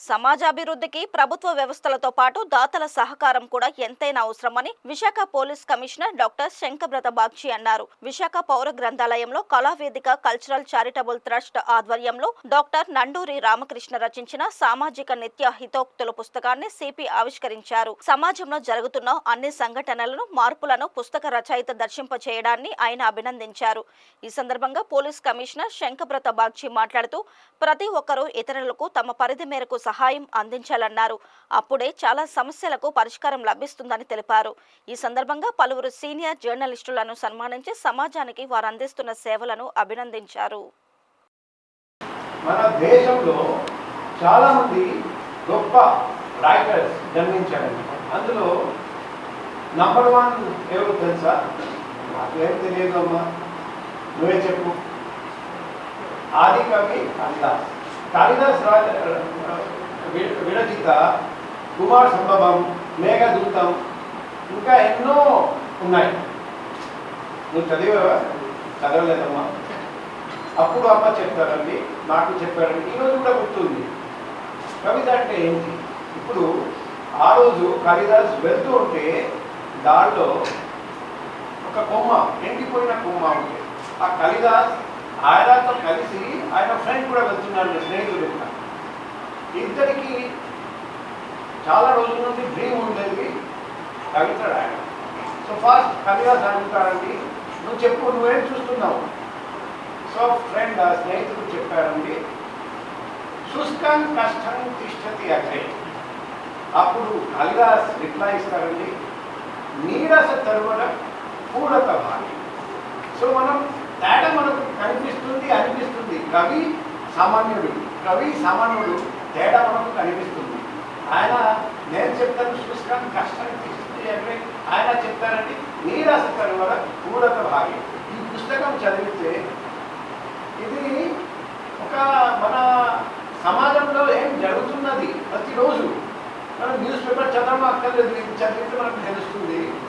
సమాజాభివృద్ధికి ప్రభుత్వ వ్యవస్థలతో పాటు దాతల సహకారం కూడా ఎంతైనా అవసరమని Visakha police commissioner doctor Shankhabrata Bagchi అన్నారు. విశాఖ పౌర గ్రంథాలయంలో కళావేదిక కల్చరల్ చారిటబుల్ ట్రస్ట్ ఆధ్వర్యంలో డాక్టర్ నండూరి రామకృష్ణ రచించిన సామాజిక నిత్య హితోక్తుల పుస్తకాన్ని సిపి ఆవిష్కరించారు. సమాజంలో జరుగుతున్న అన్ని సంఘటనలను, మార్పులను పుస్తక రచయిత దర్శింపచేయడాన్ని ఆయన అభినందించారు. ఈ సందర్భంగా పోలీస్ కమిషనర్ శంకబ్రత బాగ్చి మాట్లాడుతూ ప్రతి ఒక్కరూ ఇతరులకు తమ పరిధి మేరకు సహాయం అందించాలన్నారు. అప్పుడే చాలా సమస్యలకు పరిష్కారం లభిస్తుందని తెలిపారు. ఈ సందర్భంగా పలువురు సీనియర్ జర్నలిస్టులను సన్మానించి సమాజానికి వారు అందిస్తున్న సేవలను అభినందించారు. మన దేశంలో చాలా మంది గొప్ప రైటర్స్ జన్మించారండి. అందులో నంబర్ 1 ఎవరు తెలుసా? నాకేం తెలియదు అమ్మా, నువ్వే చెప్పు. ఆది కవి కాళిదాస్. కాళిదాస్ విరచిత కుమార సంభవం, మేఘదూతం, ఇంకా ఎన్నో ఉన్నాయి. నువ్వు చదివావా? చదవలేదమ్మా. అప్పుడు అమ్మ చెప్తారండి, నాకు చెప్పారండి, ఈరోజు కూడా గుర్తుంది. కవిత అంటే ఏంటి? ఇప్పుడు ఆ రోజు కాళిదాస్ వెళ్తూ ఉంటే దారిలో ఒక కొమ్మ, ఎండిపోయిన కొమ్మ ఉంటే ఆ కాళిదాస్ ఆయనతో కలిసి ఆయన ఫ్రెండ్ కూడా వెళ్తున్నాడు, స్నేహితుడు. ఇద్దరికి చాలా రోజుల నుండి డ్రీమ్ ఉండేది కవిత ఆయన. సో ఫస్ట్ కాళిదాస్ అడుగుతారండి, నువ్వు చెప్పు, నువ్వేం చూస్తున్నావు? సో ఫ్రెండ్, ఆ స్నేహితుడు చెప్పారండి, శుష్కం కష్టం తిష్టతి అగ్రే. అప్పుడు కాళిదాస్ రిప్లై ఇస్తారండి, నీరస తరువన పూరత భాగి. సో మనం తేడా మనకు కనిపిస్తుంది, అనిపిస్తుంది. కవి సామాన్యుడు తేడా మనకు కనిపిస్తుంది. ఆయన నేను చెప్తాను శుష్కం కష్టం తిష్టతి అగ్రే, ఆయన చెప్తారండి నీరస తరువన పూరత భాగి. ఈ పుస్తకం చదివితే ఇది ఒక మన సమాజంలో ఏం జరుగుతున్నది ప్రతిరోజు మనం న్యూస్ పేపర్ చదవడం అక్కర్లేదు, ఇది చదివితే మనకు తెలుస్తుంది.